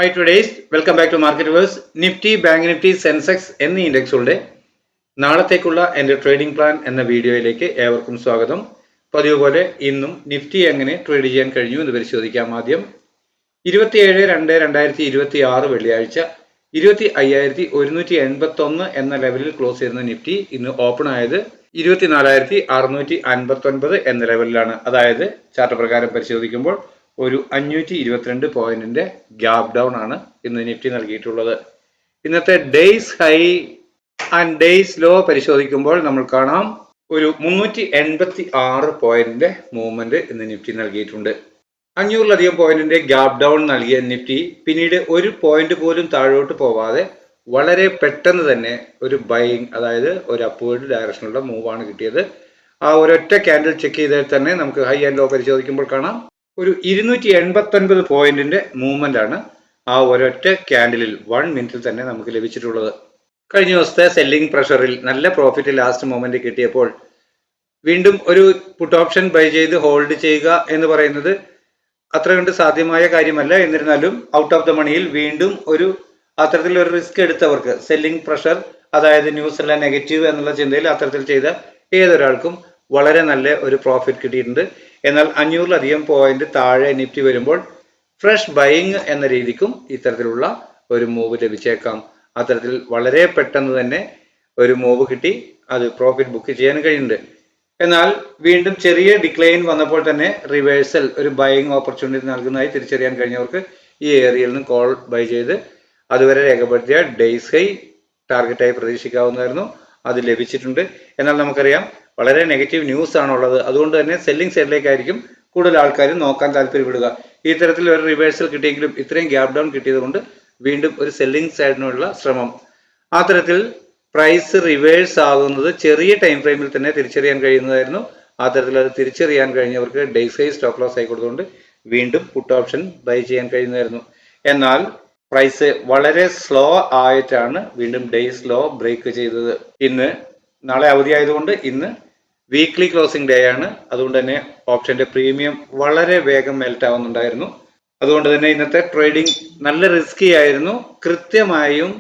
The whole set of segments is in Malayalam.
Hi today's welcome back to Market Viewers. Nifty bank Nifty Sensex എന്നീ ഇൻഡെക്സുകളുടെ നാളത്തേക്കുള്ള എൻ്റെ ട്രേഡിംഗ് പ്ലാൻ എന്ന വീഡിയോയിലേക്ക് ഏവർക്കും സ്വാഗതം. പതിവ് പോലെ ഇന്നും നിഫ്റ്റി എങ്ങനെ ട്രേഡ് ചെയ്യാൻ കഴിഞ്ഞു എന്ന് പരിശോധിക്കാം. ആദ്യം 27/2/2026 വെള്ളിയാഴ്ച 25,181 എന്ന ലെവലിൽ ക്ലോസ് ചെയ്യുന്ന നിഫ്റ്റി ഇന്ന് ഓപ്പൺ ആയത് 24,659 എന്ന ലെവലിലാണ്. അതായത് ചാർട്ട് പ്രകാരം പരിശോധിക്കുമ്പോൾ ഒരു 522 പോയിന്റിന്റെ ഗ്യാപ് ഡൗൺ ആണ് ഇന്ന് നിഫ്റ്റി നൽകിയിട്ടുള്ളത്. ഇന്നത്തെ day's high and day's low പരിശോധിക്കുമ്പോൾ നമ്മൾ കാണാം ഒരു 386 പോയിന്റിന്റെ മൂവ്മെന്റ് ഇന്ന് നിഫ്റ്റി നൽകിയിട്ടുണ്ട്. 500ലധികം പോയിന്റിന്റെ ഗ്യാപ് ഡൗൺ നൽകിയ നിഫ്റ്റി പിന്നീട് ഒരു പോയിന്റ് പോലും താഴോട്ട് പോവാതെ വളരെ പെട്ടെന്ന് തന്നെ ഒരു ബൈയിങ്, അതായത് ഒരു അപ്വേർഡ് ഡയറക്ഷനുള്ള മൂവാണ് കിട്ടിയത്. ആ ഒരൊറ്റ ക്യാൻഡിൽ ചെക്ക് ചെയ്താൽ തന്നെ നമുക്ക് ഹൈ ആൻഡ് ലോ പരിശോധിക്കുമ്പോൾ കാണാം ഒരു 289 പോയിന്റിന്റെ മൂവ്മെന്റ് ആണ് ആ ഒരൊറ്റ ക്യാൻഡിലിൽ 1 മിനിറ്റിൽ തന്നെ നമുക്ക് ലഭിച്ചിട്ടുള്ളത്. കഴിഞ്ഞ ദിവസത്തെ സെല്ലിംഗ് പ്രഷറിൽ നല്ല പ്രോഫിറ്റ് ലാസ്റ്റ് മൊമെന്റ് കിട്ടിയപ്പോൾ വീണ്ടും ഒരു പുട്ട് ഓപ്ഷൻ ബൈ ചെയ്ത് ഹോൾഡ് ചെയ്യുക എന്ന് പറയുന്നത് അത്ര കണ്ട് സാധ്യമായ കാര്യമല്ല. എന്നിരുന്നാലും ഔട്ട് ഓഫ് ദ മണിയിൽ വീണ്ടും ഒരു അത്തരത്തിലൊരു റിസ്ക് എടുത്തവർക്ക് സെല്ലിംഗ് പ്രഷർ, അതായത് ന്യൂസ് എല്ലാം നെഗറ്റീവ് എന്നുള്ള ചിന്തയിൽ അത്തരത്തിൽ ചെയ്ത ഏതൊരാൾക്കും വളരെ നല്ല ഒരു പ്രോഫിറ്റ് കിട്ടിയിട്ടുണ്ട്. എന്നാൽ 500ലധികം പോയിന്റ് താഴെ നിഫ്റ്റി വരുമ്പോൾ ഫ്രഷ് ബൈയിങ് എന്ന രീതിക്കും ഇത്തരത്തിലുള്ള ഒരു മൂവ് ലഭിച്ചേക്കാം. അത്തരത്തിൽ വളരെ പെട്ടെന്ന് തന്നെ ഒരു മൂവ് കിട്ടി അത് പ്രോഫിറ്റ് ബുക്ക് ചെയ്യാൻ കഴിയുന്നുണ്ട്. എന്നാൽ വീണ്ടും ചെറിയ ഡിക്ലൈൻ വന്നപ്പോൾ തന്നെ റിവേഴ്സൽ, ഒരു ബൈയിങ് ഓപ്പർച്യൂണിറ്റി നൽകുന്നതായി തിരിച്ചറിയാൻ കഴിഞ്ഞവർക്ക് ഈ ഏരിയയിൽ നിന്ന് കോൾ ബൈ ചെയ്ത് അതുവരെ രേഖപ്പെടുത്തിയ ഡേയ്സ് ഹൈ ടാർഗറ്റായി പ്രതീക്ഷിക്കാവുന്നതായിരുന്നു. അത് ലഭിച്ചിട്ടുണ്ട്. എന്നാൽ നമുക്കറിയാം വളരെ നെഗറ്റീവ് ന്യൂസ് ആണുള്ളത്. അതുകൊണ്ട് തന്നെ സെല്ലിംഗ് സൈഡിലേക്കായിരിക്കും കൂടുതൽ ആൾക്കാർ നോക്കാൻ താല്പര്യപ്പെടുക. ഈ തരത്തിൽ ഒരു റിവേഴ്സൽ കിട്ടിയെങ്കിലും ഇത്രയും ഗ്യാപ് ഡൗൺ കിട്ടിയത് കൊണ്ട് വീണ്ടും ഒരു സെല്ലിംഗ് സൈഡിനുള്ള ശ്രമം. ആ തരത്തിൽ പ്രൈസ് റിവേഴ്സ് ആകുന്നത് ചെറിയ ടൈം ഫ്രെയിമിൽ തന്നെ തിരിച്ചറിയാൻ കഴിയുന്നതായിരുന്നു. ആ തരത്തിൽ അത് തിരിച്ചറിയാൻ കഴിഞ്ഞവർക്ക് ഡേയ്സ് ഹൈ സ്റ്റോപ്പ് ലോസ് ആയി കൊടുത്തുകൊണ്ട് വീണ്ടും പുട്ട് ഓപ്ഷൻ ബൈ ചെയ്യാൻ കഴിയുന്നതായിരുന്നു. എന്നാൽ പ്രൈസ് വളരെ സ്ലോ ആയിട്ടാണ് വീണ്ടും ഡേയ്സ് ലോ ബ്രേക്ക് ചെയ്തത്. നാളെ അവധി ആയതുകൊണ്ട് ഇന്ന് വീക്ക്ലി ക്ലോസിംഗ് ഡേ ആണ്. അതുകൊണ്ട് തന്നെ ഓപ്ഷന്റെ പ്രീമിയം വളരെ വേഗം മെൽറ്റ് ആവുന്നുണ്ടായിരുന്നു. അതുകൊണ്ട് തന്നെ ഇന്നത്തെ ട്രേഡിംഗ് നല്ല റിസ്കി ആയിരുന്നു. കൃത്യമായും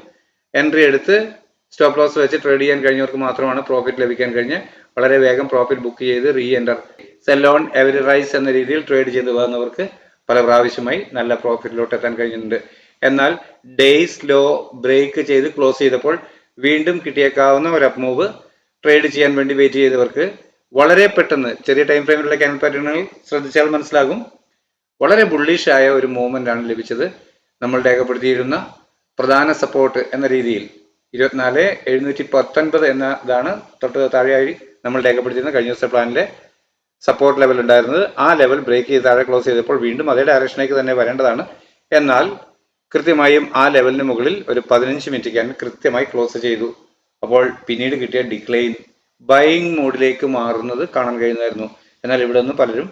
എൻട്രി എടുത്ത് സ്റ്റോപ്പ് ലോസ് വെച്ച് ട്രേഡ് ചെയ്യാൻ കഴിഞ്ഞവർക്ക് മാത്രമാണ് പ്രോഫിറ്റ് ലഭിക്കാൻ കഴിഞ്ഞ് വളരെ വേഗം പ്രോഫിറ്റ് ബുക്ക് ചെയ്ത് reenter sell on every rise എന്ന രീതിയിൽ ട്രേഡ് ചെയ്ത് വന്നവർക്ക് പല പ്രാവശ്യമായി നല്ല പ്രോഫിറ്റിലോട്ട് എത്താൻ കഴിഞ്ഞിട്ടുണ്ട്. എന്നാൽ ഡേയ്സ് ലോ ബ്രേക്ക് ചെയ്ത് ക്ലോസ് ചെയ്തപ്പോൾ വീണ്ടും കിട്ടിയേക്കാവുന്ന ഒരു അപ്പ് മൂവ് ട്രേഡ് ചെയ്യാൻ വേണ്ടി വെയിറ്റ് ചെയ്തവർക്ക് വളരെ പെട്ടെന്ന്, ചെറിയ ടൈം ഫ്രെയിമിലുള്ള ക്യാൻഡിൽ പാറ്റേണുകൾ ശ്രദ്ധിച്ചാൽ മനസ്സിലാകും, വളരെ ബുള്ളിഷ് ആയ ഒരു മൂവ്മെന്റ് ആണ് ലഭിച്ചത്. നമ്മൾ രേഖപ്പെടുത്തിയിരുന്ന പ്രധാന സപ്പോർട്ട് എന്ന രീതിയിൽ 24,719 എന്നതാണ് തൊട്ട് താഴെയായി നമ്മൾ രേഖപ്പെടുത്തിയിരുന്ന കഴിഞ്ഞ ദിവസത്തെ പ്ലാനിലെ സപ്പോർട്ട് ലെവൽ ഉണ്ടായിരുന്നത്. ആ ലെവൽ ബ്രേക്ക് ചെയ്ത് താഴെ ക്ലോസ് ചെയ്തപ്പോൾ വീണ്ടും അതേ ഡയറക്ഷനിലേക്ക് തന്നെ വരേണ്ടതാണ്. എന്നാൽ കൃത്യമായും ആ ലെവലിന് മുകളിൽ ഒരു 15 മിനിറ്റ് ക്യാൻഡിൽ കൃത്യമായി ക്ലോസ് ചെയ്തു. അപ്പോൾ പിന്നീട് കിട്ടിയ ഡിക്ലൈൻ ബൈയിങ് മോഡിലേക്ക് മാറുന്നത് കാണാൻ കഴിയുന്നതായിരുന്നു. എന്നാൽ ഇവിടെ നിന്ന് പലരും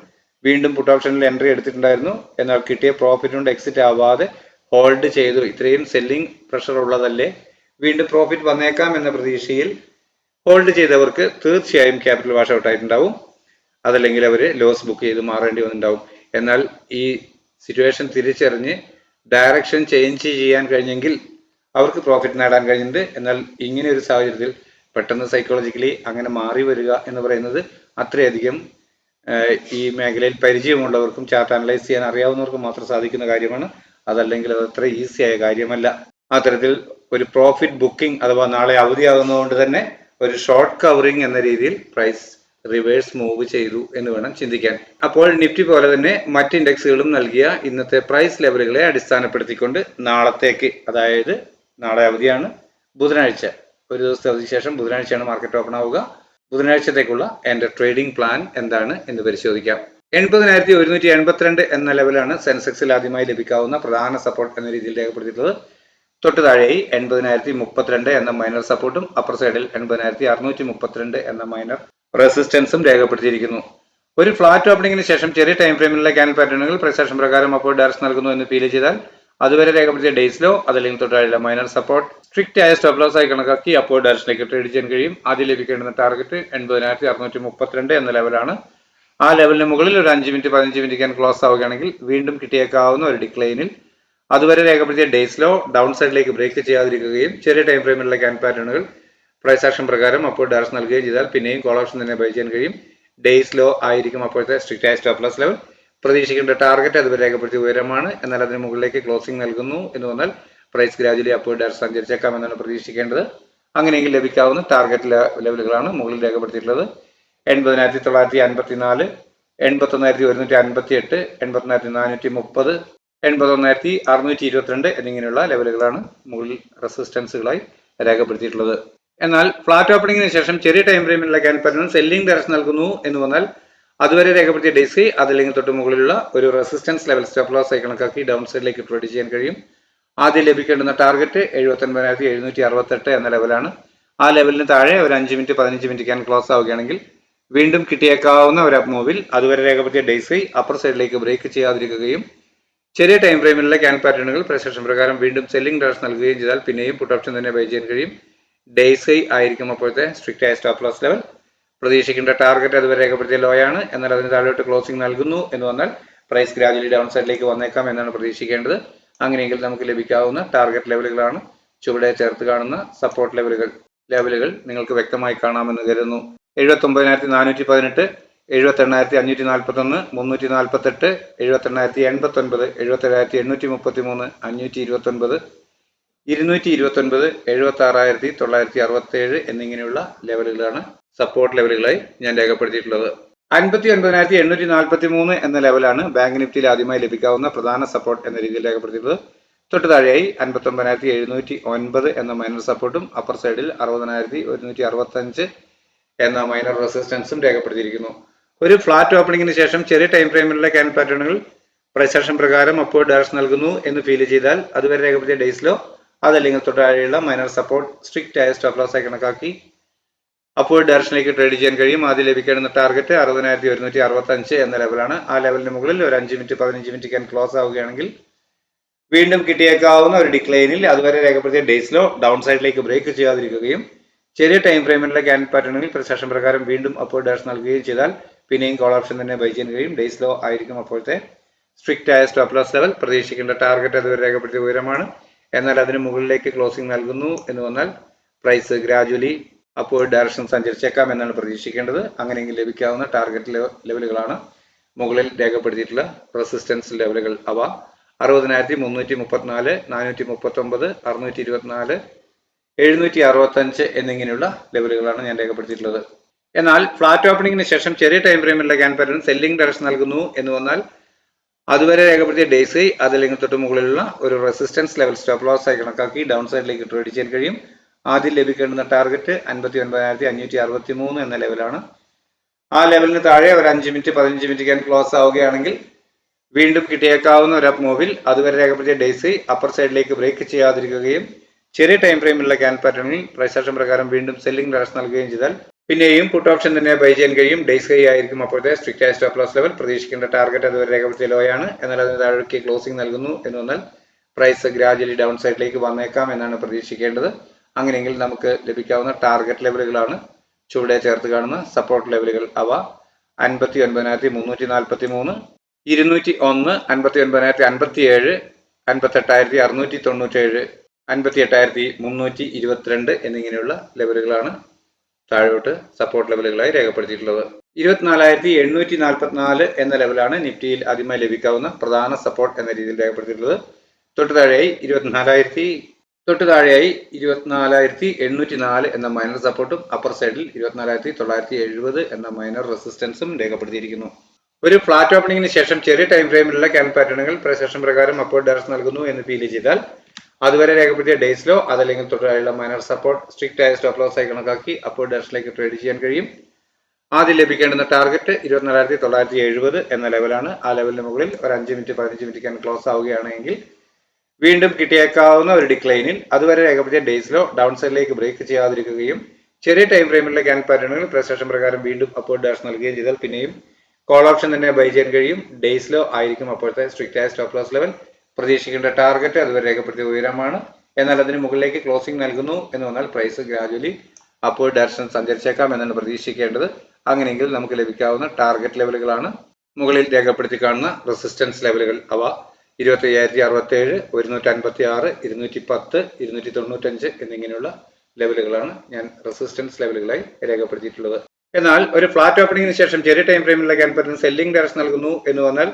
വീണ്ടും പുട്ട് ഓപ്ഷനിൽ എൻട്രി എടുത്തിട്ടുണ്ടായിരുന്നു. എന്നാൽ കിട്ടിയ പ്രോഫിറ്റ് കൊണ്ട് എക്സിറ്റ് ആവാതെ ഹോൾഡ് ചെയ്തു. ഇത്രയും സെല്ലിംഗ് പ്രഷർ ഉള്ളതല്ലേ, വീണ്ടും പ്രോഫിറ്റ് വന്നേക്കാം എന്ന പ്രതീക്ഷയിൽ ഹോൾഡ് ചെയ്തവർക്ക് തീർച്ചയായും ക്യാപിറ്റൽ വാഷ് ഔട്ട് ആയിട്ടുണ്ടാവും. അതല്ലെങ്കിൽ അവർ ലോസ് ബുക്ക് ചെയ്ത് മാറേണ്ടി വന്നിട്ടുണ്ടാവും. എന്നാൽ ഈ സിറ്റുവേഷൻ തിരിച്ചറിഞ്ഞ് ഡയറക്ഷൻ ചേഞ്ച് ചെയ്യാൻ കഴിഞ്ഞെങ്കിൽ അവർക്ക് പ്രോഫിറ്റ് നേടാൻ കഴിഞ്ഞിട്ടുണ്ട്. എന്നാൽ ഇങ്ങനെ ഒരു സാഹചര്യത്തിൽ പെട്ടെന്ന് സൈക്കോളജിക്കലി അങ്ങനെ മാറി വരിക എന്ന് പറയുന്നത് അത്രയധികം ഈ മേഖലയിൽ പരിചയമുള്ളവർക്കും ചാർട്ട് അനലൈസ് ചെയ്യാൻ അറിയാവുന്നവർക്കും മാത്രം സാധിക്കുന്ന കാര്യമാണ്. അതല്ലെങ്കിൽ അത് അത്ര ഈസി ആയ കാര്യമല്ല. അത്തരത്തിൽ ഒരു പ്രോഫിറ്റ് ബുക്കിംഗ് അഥവാ നാളെ അവധിയാകുന്നതുകൊണ്ട് തന്നെ ഒരു ഷോർട്ട് കവറിംഗ് എന്ന രീതിയിൽ പ്രൈസ് റിവേഴ്സ് മൂവ് ചെയ്തു എന്ന് വേണം ചിന്തിക്കാൻ. അപ്പോൾ നിഫ്റ്റി പോലെ തന്നെ മറ്റ് ഇൻഡെക്സുകളും നൽകിയ ഇന്നത്തെ പ്രൈസ് ലെവലുകളെ അടിസ്ഥാനപ്പെടുത്തിക്കൊണ്ട് നാളത്തേക്ക്, അതായത് നാളെ അവധിയാണ്, ബുധനാഴ്ച, ഒരു ദിവസത്തെ അവധിക്ക് ശേഷം ബുധനാഴ്ചയാണ് മാർക്കറ്റ് ഓപ്പൺ ആവുക. ബുധനാഴ്ചത്തേക്കുള്ള എൻ്റെ ട്രേഡിംഗ് പ്ലാൻ എന്താണ് എന്ന് പരിശോധിക്കാം. 80,182 എന്ന ലെവലാണ് സെൻസെക്സിൽ ആദ്യമായി ലഭിക്കാവുന്ന പ്രധാന സപ്പോർട്ട് എന്ന രീതിയിൽ രേഖപ്പെടുത്തിയിട്ടുള്ളത്. തൊട്ട് താഴെയായി 80,032 എന്ന മൈനർ സപ്പോർട്ടും അപ്പർ സൈഡിൽ 80,632 എന്ന മൈനർ റെസിസ്റ്റൻസും രേഖപ്പെടുത്തിയിരിക്കുന്നു. ഒരു ഫ്ലാറ്റ് ഓപ്പണിംഗിന് ശേഷം ചെറിയ ടൈം ഫ്രെയിമിലുള്ള ക്യാൻഡിൽ പാറ്റേണുകൾ പ്രൈസ് പ്രകാരം അപ്പോൾ ഡയറക്ഷൻ നൽകുന്നു എന്ന് ഫീൽ ചെയ്താൽ അതുവരെ രേഖപ്പെടുത്തിയ ഡേയ്സ് ലോ അതല്ലെങ്കിൽ തൊട്ടായുള്ള മൈനർ സപ്പോർട്ട് സ്ട്രിക്റ്റ് ആയ സ്റ്റോപ്പ് ലോസ് ആയി കണക്കാക്കി അപ്പോൾ ഡയറക്ഷനിലേക്ക് ട്രേഡ് ചെയ്യാൻ കഴിയും. ആദ്യം ലഭിക്കേണ്ടുന്ന ടാർഗറ്റ് 80,632 എന്ന ലെവലാണ്. ആ ലെവലിന് മുകളിൽ ഒരു 5 മിനിറ്റ് 15 മിനിറ്റ് ക്യാൻ ക്ലോസ് ആവുകയാണെങ്കിൽ വീണ്ടും കിട്ടിയേക്കാവുന്ന ഒരു ഡിക്ലൈനിൽ അതുവരെ രേഖപ്പെടുത്തിയ ഡേയ്സിലോ ഡൗൺ സൈഡിലേക്ക് ബ്രേക്ക് ചെയ്യാതിരിക്കുകയും ചെറിയ ടൈം ഫ്രെയിമിലുള്ള ക്യാൻ പാറ്റേണുകൾ പ്രൈസ് ആക്ഷൻ പ്രകാരം അപ്പോൾ ഡയറക്ഷൻ നൽകുകയും ചെയ്താൽ പിന്നെയും കോൾ ഓപ്ഷൻ തന്നെ ബൈ ചെയ്യാൻ കഴിയും. ഡേയ്സിലോ ആയിരിക്കും അപ്പോഴത്തെ സ്ട്രിക്റ്റ് ആയ സ്റ്റോപ്പ് ലോസ് ലെവൽ. പ്രതീക്ഷിക്കേണ്ട ടാർഗറ്റ് അതുവരെ രേഖപ്പെടുത്തിയ ഉയരമാണ്. എന്നാൽ അതിന് മുകളിലേക്ക് ക്ലോസിംഗ് നൽകുന്നു എന്ന് വന്നാൽ പ്രൈസ് ഗ്രാജുവലി അപ്പോൾ ഡയറക്ഷൻ സഞ്ചരിച്ചേക്കാം എന്നാണ് പ്രതീക്ഷിക്കേണ്ടത്. അങ്ങനെയെങ്കിൽ ലഭിക്കാവുന്ന ടാർഗറ്റ് ലെവലുകളാണ് മുകളിൽ രേഖപ്പെടുത്തിയിട്ടുള്ളത്. 80,954, 81,158, 81,430, 81,622 എന്നിങ്ങനെയുള്ള ലെവലുകളാണ് മുകളിൽ റെസിസ്റ്റൻസുകളായി രേഖപ്പെടുത്തിയിട്ടുള്ളത്. എന്നാൽ ഫ്ലാറ്റ് ഓപ്പണിംഗിന് ശേഷം ചെറിയ ടൈം ഫ്രെയിമിലുള്ള ക്യാൻ പാറ്റേൺ സെല്ലിംഗ് ഡയറക്ഷൻ നൽകുന്നു എന്ന് വന്നാൽ അതുവരെ രേഖപ്പെടുത്തിയ ഡേയ്സ് അതല്ലെങ്കിൽ തൊട്ട് മുകളിലുള്ള ഒരു റെസിസ്റ്റൻസ് ലെവൽ സ്റ്റോപ്പ് ലോസ് ആയി കണക്കാക്കി ഡൗൺ സൈഡിലേക്ക് ട്രേഡ് ചെയ്യാൻ കഴിയും. ആദ്യം ലഭിക്കേണ്ടുന്ന ടാർഗറ്റ് 79,768 എന്ന ലെവലാണ്. ആ ലെവലിന് താഴെ ഒരു 5 മിനിറ്റ് 15 മിനിറ്റ് ക്യാൻ ക്ലോസ് ആവുകയാണെങ്കിൽ വീണ്ടും കിട്ടിയേക്കാവുന്ന ഒരു അപ്പ് മൂവിൽ അതുവരെ രേഖപ്പെടുത്തിയ ഡേയ്സ് അപ്പർ സൈഡിലേക്ക് ബ്രേക്ക് ചെയ്യാതിരിക്കുകയും ചെറിയ ടൈം ഫ്രെയിമിലുള്ള ക്യാൻ പാറ്റേണുകൾ പ്രസക്ഷൻ പ്രകാരം വീണ്ടും സെല്ലിംഗ് ഡയറക്ഷൻ നൽകുകയും ചെയ്താൽ പിന്നെയും പുട്ട് ഓപ്ഷൻ തന്നെ ബൈ ചെയ്യാൻ കഴിയും. ഡേയ്സ് ആയിരിക്കും അപ്പോഴത്തെ സ്ട്രിക്റ്റ് ആയ സ്റ്റോപ്പ് ലോസ് ലെവൽ. പ്രതീക്ഷിക്കേണ്ട ടാർഗറ്റ് അതുവരെ രേഖപ്പെടുത്തിയ ലോ ആണ്. എന്നാൽ അതിന് താഴോട്ട് ക്ലോസിംഗ് നൽകുന്നു എന്ന് വന്നാൽ പ്രൈസ് ഗ്രാജുവലി ഡൗൺ സൈഡിലേക്ക് വന്നേക്കാം എന്നാണ് പ്രതീക്ഷിക്കേണ്ടത്. അങ്ങനെയെങ്കിൽ നമുക്ക് ലഭിക്കാവുന്ന ടാർഗറ്റ് ലെവലുകളാണ് ചുവടെ ചേർത്ത് കാണുന്ന സപ്പോർട്ട് ലെവലുകൾ നിങ്ങൾക്ക് വ്യക്തമായി കാണാമെന്ന് കരുതുന്നു. 79,418, 78,541, 348, 78,089, 77,833, 529, 229, 76,967 എന്നിങ്ങനെയുള്ള ലെവലുകളാണ് സപ്പോർട്ട് ലെവലുകളായി ഞാൻ രേഖപ്പെടുത്തിയിട്ടുള്ളത്. 59,843 എന്ന ലെവലാണ് ബാങ്ക് നിഫ്റ്റിയിൽ ആദ്യമായി ലഭിക്കാവുന്ന പ്രധാന സപ്പോർട്ട് എന്ന രീതിയിൽ രേഖപ്പെടുത്തിയിട്ടുള്ളത്. തൊട്ട് താഴെയായി 59,709 എന്ന മൈനർ സപ്പോർട്ടും അപ്പർ സൈഡിൽ 60,165 എന്ന മൈനർ റെസിസ്റ്റൻസും രേഖപ്പെടുത്തിയിരിക്കുന്നു. ഒരു ഫ്ലാറ്റ് ഓപ്പണിംഗിന് ശേഷം ചെറിയ ടൈം ഫ്രെയിമിലുള്ള ക്യാൻ പാറ്റേണുകൾ പ്രൈസ് ആക്ഷൻ പ്രകാരം അപ്പോൾ ഡയറക്ഷൻ നൽകുന്നു എന്ന് ഫീൽ ചെയ്താൽ അതുവരെ രേഖപ്പെടുത്തിയ ഡേയ്സിലോ അതല്ലെങ്കിൽ തൊട്ട് താഴെയുള്ള മൈനർ സപ്പോർട്ട് സ്ട്രിക്റ്റ് ആയ സ്റ്റോപ്പ് ലോസ് ആയി കണക്കാക്കി അപ്പോൾ ഡയറക്ഷനിലേക്ക് ട്രേഡ് ചെയ്യാൻ കഴിയും. ആദ്യം ലഭിക്കേണ്ട ടാർഗറ്റ് 60,165 എന്ന ലെവലാണ്. ആ ലെവലിന് മുകളിൽ ഒരു 5 മിനിറ്റ് 15 മിനിറ്റ് ക്യാൻ ക്ലോസ് ആവുകയാണെങ്കിൽ വീണ്ടും കിട്ടിയേക്കാവുന്ന ഒരു ഡിക്ലൈനിൽ അതുവരെ രേഖപ്പെടുത്തിയ ഡേയ്സിലോ ഡൗൺ സൈഡിലേക്ക് ബ്രേക്ക് ചെയ്യാതിരിക്കുകയും ചെറിയ ടൈം ഫ്രെയിമിലുള്ള ക്യാൻ പാറ്റേണുകളിൽ പ്രസക്ഷൻ പ്രകാരം വീണ്ടും അപ്പോൾ ഡയറക്ഷൻ നൽകുകയും ചെയ്താൽ പിന്നെയും കോൾ ഓപ്ഷൻ തന്നെ ബൈ ചെയ്യാൻ കഴിയും. ഡേയ്സിലോ ആയിരിക്കും അപ്പോഴത്തെ സ്ട്രിക്റ്റ് ആയ സ്റ്റോപ്പ് ലോസ് ലെവൽ. പ്രതീക്ഷിക്കേണ്ട ടാർഗറ്റ് അതുവരെ രേഖപ്പെടുത്തിയ ഉയരമാണ്. എന്നാൽ അതിന് മുകളിലേക്ക് ക്ലോസിംഗ് നൽകുന്നു എന്ന് വന്നാൽ പ്രൈസ് ഗ്രാജുവലി അപ്പോൾ ഡയറക്ഷൻ സഞ്ചരിച്ചേക്കാം എന്നാണ് പ്രതീക്ഷിക്കേണ്ടത്. അങ്ങനെയെങ്കിൽ ലഭിക്കാവുന്ന ടാർഗറ്റ് ലെവലുകളാണ് മുകളിൽ രേഖപ്പെടുത്തിയിട്ടുള്ള റെസിസ്റ്റൻസ് ലെവലുകൾ. അവ 60,334, 439, 624, 765 എന്നിങ്ങനെയുള്ള ലെവലുകളാണ് ഞാൻ രേഖപ്പെടുത്തിയിട്ടുള്ളത്. എന്നാൽ ഫ്ലാറ്റ് ഓപ്പണിംഗിന് ശേഷം ചെറിയ ടൈം ഫ്രെയിമിലുള്ള ക്യാൻ പാറ്റേൺ സെല്ലിംഗ് ഡയറക്ഷൻ നൽകുന്നു എന്ന് വന്നാൽ അതുവരെ രേഖപ്പെടുത്തിയ ഡേയ്സ് അതല്ലെങ്കിൽ തൊട്ട് മുകളിലുള്ള ഒരു റെസിസ്റ്റൻസ് ലെവൽ സ്റ്റോപ്പ് ലോസ് ആയി കണക്കാക്കി ഡൗൺ സൈഡിലേക്ക് ട്രേഡ് ചെയ്യാൻ കഴിയും. ആദ്യം ലഭിക്കേണ്ടുന്ന ടാർഗറ്റ് 59,563 എന്ന ലെവലാണ്. ആ ലെവലിന് താഴെ ഒരു 5 മിനിറ്റ് 15 മിനിറ്റ് ക്യാൻ ക്ലോസ് ആവുകയാണെങ്കിൽ വീണ്ടും കിട്ടിയേക്കാവുന്ന ഒരു അപ്പ് മൂവിൽ അതുവരെ രേഖപ്പെടുത്തിയ ഡേയ്സ് അപ്പർ സൈഡിലേക്ക് ബ്രേക്ക് ചെയ്യാതിരിക്കുകയും ചെറിയ ടൈം ഫ്രെയിമിലുള്ള ക്യാൻ പാറ്റേണിൽ പ്രൈസ് ആക്ഷൻ പ്രകാരം വീണ്ടും സെല്ലിംഗ് ഡയറക്ഷൻ നൽകുകയും ചെയ്താൽ പിന്നെയും പുട്ട് ഓപ്ഷൻ തന്നെ ബൈ ചെയ്യാൻ കഴിയും. ഡേയ്സ് ആയിരിക്കും അപ്പോഴത്തെ സ്ട്രിക്റ്റ് ആയ സ്റ്റോപ്പ് ലോസ് ലെവൽ. പ്രതീക്ഷിക്കേണ്ട ടാർഗറ്റ് അതുവരെ രേഖപ്പെടുത്തിയ ലോ ആണ്. എന്നാൽ അതിന് താഴേക്ക് ക്ലോസിംഗ് നൽകുന്നു എന്ന് വന്നാൽ പ്രൈസ് ഗ്രാജുവലി ഡൗൺ സൈഡിലേക്ക് വന്നേക്കാം എന്നാണ് പ്രതീക്ഷിക്കേണ്ടത്. അങ്ങനെയെങ്കിൽ നമുക്ക് ലഭിക്കാവുന്ന ടാർഗറ്റ് ലെവലുകളാണ് ചുവടെ ചേർത്ത് കാണുന്ന സപ്പോർട്ട് ലെവലുകൾ. അവ 59,343, 201, 59,057, 58,697, 58,322 എന്നിങ്ങനെയുള്ള ലെവലുകളാണ് താഴോട്ട് സപ്പോർട്ട് ലെവലുകളായി രേഖപ്പെടുത്തിയിട്ടുള്ളത്. 24,844 എന്ന ലെവലാണ് നിഫ്റ്റിയിൽ ആദ്യമായി ലഭിക്കാവുന്ന പ്രധാന സപ്പോർട്ട് എന്ന രീതിയിൽ രേഖപ്പെടുത്തിയിട്ടുള്ളത്. തൊട്ട് താഴെയായി 24,804 എന്ന മൈനർ സപ്പോർട്ടും അപ്പർ സൈഡിൽ 24,970 എന്ന മൈനർ റെസിസ്റ്റൻസും രേഖപ്പെടുത്തിയിരിക്കുന്നു. ഒരു ഫ്ലാറ്റ് ഓപ്പണിംഗിന് ശേഷം ചെറിയ ടൈം ഫ്രെയിമിലുള്ള ക്യാൻ പാറ്റേണുകൾ പ്രസക്ഷൻ പ്രകാരം അപ്പോൾ ഡയറക്ഷൻ നൽകുന്നു എന്ന് ഫീൽ ചെയ്താൽ അതുവരെ രേഖപ്പെടുത്തിയ ഡേയ്സിലോ അതല്ലെങ്കിൽ തൊട്ടായുള്ള മൈനർ സപ്പോർട്ട് സ്ട്രിക്റ്റ് ആയ സ്റ്റോപ്പ് ലോസ് ആയി കണക്കാക്കി അപ്പോൾ ഡയറക്ഷനിലേക്ക് ട്രേഡ് ചെയ്യാൻ കഴിയും. ആദ്യം ലഭിക്കേണ്ടുന്ന ടാർഗറ്റ് 24,970 എന്ന ലെവലാണ്. ആ ലെവലിന് മുകളിൽ ഒരു 5 മിനിറ്റ് 15 മിനിറ്റ് ക്യാൻ ക്ലോസ് ആവുകയാണെങ്കിൽ വീണ്ടും കിട്ടിയേക്കാവുന്ന ഒരു ഡിക്ലൈനിൽ അതുവരെ രേഖപ്പെടുത്തിയ ഡേയ്സിലോ ഡൗൺ സൈഡിലേക്ക് ബ്രേക്ക് ചെയ്യാതിരിക്കുകയും ചെറിയ ടൈം ഫ്രെയിമിലുള്ള ക്യാൻ പാറ്റേണുകൾ പ്രസക്ഷൻ പ്രകാരം വീണ്ടും അപ്പോൾ ഡയറക്ഷൻ നൽകുകയും ചെയ്താൽ പിന്നെയും കോൾ ഓപ്ഷൻ തന്നെ ബൈ ചെയ്യാൻ കഴിയും. ഡേയ്സിലോ ആയിരിക്കും അപ്പോഴത്തെ സ്ട്രിക്റ്റ് ആയ സ്റ്റോപ്പ് ലോസ് ലെവൽ. പ്രതീക്ഷിക്കേണ്ട ടാർഗറ്റ് അതുവരെ രേഖപ്പെടുത്തിയ ഉയരമാണ്. എന്നാൽ അതിന് മുകളിലേക്ക് ക്ലോസിംഗ് നൽകുന്നു എന്ന് വന്നാൽ പ്രൈസ് ഗ്രാജുവലി അപ്പോൾ ഡയറക്ഷൻ സഞ്ചരിച്ചേക്കാം എന്നാണ് പ്രതീക്ഷിക്കേണ്ടത്. അങ്ങനെയെങ്കിൽ നമുക്ക് ലഭിക്കാവുന്ന ടാർഗറ്റ് ലെവലുകളാണ് മുകളിൽ രേഖപ്പെടുത്തി കാണുന്ന റെസിസ്റ്റൻസ് ലെവലുകൾ. അവ 25,067, 156, 210, 295 എന്നിങ്ങനെയുള്ള ലെവലുകളാണ് ഞാൻ റെസിസ്റ്റൻസ് ലെവലുകളായി രേഖപ്പെടുത്തിയിട്ടുള്ളത്. എന്നാൽ ഒരു ഫ്ലാറ്റ് ഓപ്പണിംഗിന് ശേഷം ചെറിയ ടൈം ഫ്രെയിമിലുള്ള ക്യാൻ പാറ്റേൺ സെല്ലിംഗ് ഡയറക്ഷൻ നൽകുന്നു എന്ന് പറഞ്ഞാൽ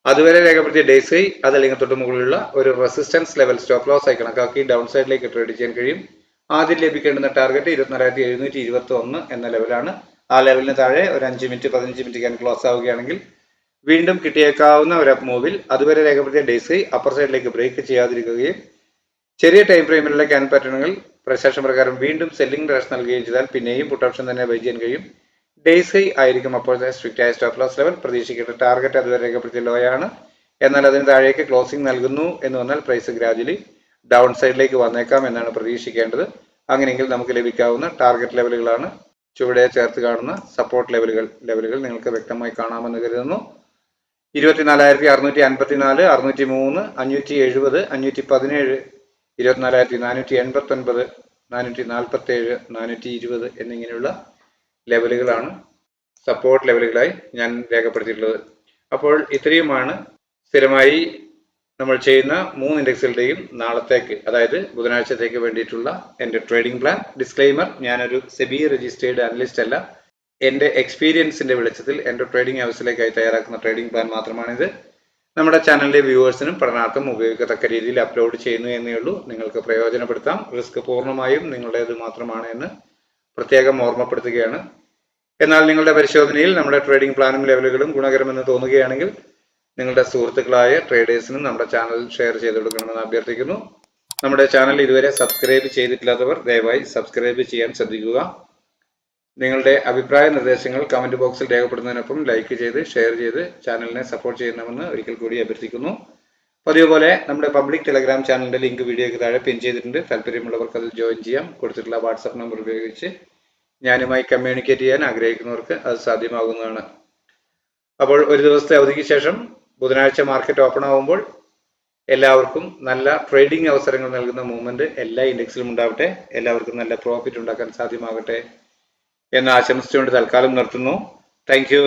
അതുവരെ രേഖപ്പെടുത്തിയ ഡേയ്സ് ഹൈ അതല്ലെങ്കിൽ തൊട്ട് മുകളിലുള്ള ഒരു റെസിസ്റ്റൻസ് ലെവൽ സ്റ്റോപ്പ് ലോസ് ആയി കണക്കാക്കി ഡൗൺ സൈഡിലേക്ക് ട്രേഡ് ചെയ്യാൻ കഴിയും. ആദ്യം ലഭിക്കേണ്ടുന്ന ടാർഗറ്റ് 24,721 എന്ന ലെവലാണ്. ആ ലെവലിന് താഴെ ഒരു 5 മിനിറ്റ് 15 മിനിറ്റ് ക്യാൻ ക്ലോസ് ആവുകയാണെങ്കിൽ വീണ്ടും കിട്ടിയേക്കാവുന്ന ഒരു അപ്പ് മൂവിൽ അതുവരെ രേഖപ്പെടുത്തിയ ഡേയ്സ് ഹൈ അപ്പർ സൈഡിലേക്ക് ബ്രേക്ക് ചെയ്യാതിരിക്കുകയും ചെറിയ ടൈം ഫ്രെയിമിലുള്ള ക്യാൻ പാറ്റേണുകൾ പ്രശാസന പ്രകാരം വീണ്ടും സെല്ലിംഗ് ഡയറക്ഷൻ നൽകുകയും ചെയ്താൽ പിന്നെയും പുട്ട് ഓപ്ഷൻ തന്നെ ബൈ ചെയ്യാൻ കഴിയും. ഡേയ്സ് ഹൈ ആയിരിക്കും അപ്പോഴത്തെ സ്ട്രിക്റ്റ് ആയ സ്റ്റോപ്പ് ലോസ് ലെവൽ. പ്രതീക്ഷിക്കേണ്ട ടാർഗറ്റ് അതുവരെ രേഖപ്പെടുത്തിയ ലോ ആണ്. എന്നാൽ അതിന് താഴേക്ക് ക്ലോസിംഗ് നൽകുന്നു എന്ന് പറഞ്ഞാൽ പ്രൈസ് ഗ്രാജുവലി ഡൗൺ സൈഡിലേക്ക് വന്നേക്കാം എന്നാണ് പ്രതീക്ഷിക്കേണ്ടത്. അങ്ങനെയെങ്കിൽ നമുക്ക് ലഭിക്കാവുന്ന ടാർഗറ്റ് ലെവലുകളാണ് ചുവടെ ചേർത്ത് കാണുന്ന സപ്പോർട്ട് ലെവലുകൾ നിങ്ങൾക്ക് വ്യക്തമായി കാണാമെന്ന് കരുതുന്നു. 24,654, 603, 570, 517, 24,489, 447, 420 എന്നിങ്ങനെയുള്ള ലെവലുകളാണ് സപ്പോർട്ട് ലെവലുകളായി ഞാൻ രേഖപ്പെടുത്തിയിട്ടുള്ളത്. അപ്പോൾ ഇത്രയുമാണ് സ്ഥിരമായി നമ്മൾ ചെയ്യുന്ന 3 ഇൻഡെക്സുകളുടെയും നാളത്തേക്ക്, അതായത് ബുധനാഴ്ചത്തേക്ക് വേണ്ടിയിട്ടുള്ള എൻ്റെ ട്രേഡിംഗ് പ്ലാൻ. ഡിസ്ക്ലെയിമർ, ഞാനൊരു സെബി രജിസ്റ്റേർഡ് അനലിസ്റ്റ് അല്ല. എൻ്റെ എക്സ്പീരിയൻസിന്റെ വെളിച്ചത്തിൽ എൻ്റെ ട്രേഡിംഗ് ഹൗസിലേക്കായി തയ്യാറാക്കുന്ന ട്രേഡിംഗ് പ്ലാൻ മാത്രമാണിത്. നമ്മുടെ ചാനലിലെ വ്യൂവേഴ്സിനും പഠനാർത്ഥം ഉപയോഗിക്കത്തക്ക രീതിയിൽ അപ്ലോഡ് ചെയ്യുന്നു എന്നേ ഉള്ളൂ. നിങ്ങൾക്ക് പ്രയോജനപ്പെടുത്താം. റിസ്ക് പൂർണ്ണമായും നിങ്ങളുടേത് മാത്രമാണ് എന്ന് പ്രത്യേകം ഓർമ്മപ്പെടുത്തുകയാണ്. എന്നാൽ നിങ്ങളുടെ പരിശോധനയിൽ നമ്മുടെ ട്രേഡിംഗ് പ്ലാനും ലെവലുകളും ഗുണകരമെന്ന് തോന്നുകയാണെങ്കിൽ നിങ്ങളുടെ സുഹൃത്തുക്കളായ ട്രേഡേഴ്സിനും നമ്മുടെ ചാനൽ ഷെയർ ചെയ്ത് കൊടുക്കണമെന്ന് അഭ്യർത്ഥിക്കുന്നു. നമ്മുടെ ചാനൽ ഇതുവരെ സബ്സ്ക്രൈബ് ചെയ്തിട്ടില്ലാത്തവർ ദയവായി സബ്സ്ക്രൈബ് ചെയ്യാൻ ശ്രദ്ധിക്കുക. നിങ്ങളുടെ അഭിപ്രായ നിർദ്ദേശങ്ങൾ കമന്റ് ബോക്സിൽ രേഖപ്പെടുന്നതിനൊപ്പം ലൈക്ക് ചെയ്ത് ഷെയർ ചെയ്ത് ചാനലിനെ സപ്പോർട്ട് ചെയ്യണമെന്ന് ഒരിക്കൽ കൂടി അഭ്യർത്ഥിക്കുന്നു. പതിവ് പോലെ നമ്മുടെ പബ്ലിക് ടെലഗ്രാം ചാനലിന്റെ ലിങ്ക് വീഡിയോയ്ക്ക് താഴെ പിൻ ചെയ്തിട്ടുണ്ട്. താല്പര്യമുള്ളവർക്ക് അതിൽ ജോയിൻ ചെയ്യാം. കൊടുത്തിട്ടുള്ള വാട്സാപ്പ് നമ്പർ ഉപയോഗിച്ച് ഞാനുമായി കമ്മ്യൂണിക്കേറ്റ് ചെയ്യാൻ ആഗ്രഹിക്കുന്നവർക്ക് അത് സാധ്യമാകുന്നതാണ്. അപ്പോൾ ഒരു ദിവസത്തെ അവധിക്ക് ശേഷം ബുധനാഴ്ച മാർക്കറ്റ് ഓപ്പൺ ആവുമ്പോൾ എല്ലാവർക്കും നല്ല ട്രേഡിംഗ് അവസരങ്ങൾ നൽകുന്ന മൂവ്മെന്റ് എല്ലാ ഇൻഡെക്സിലും ഉണ്ടാവട്ടെ. എല്ലാവർക്കും നല്ല പ്രോഫിറ്റ് ഉണ്ടാക്കാൻ സാധ്യമാകട്ടെ എന്ന് ആശംസിച്ചുകൊണ്ട് തൽക്കാലം നിർത്തുന്നു. Thank you.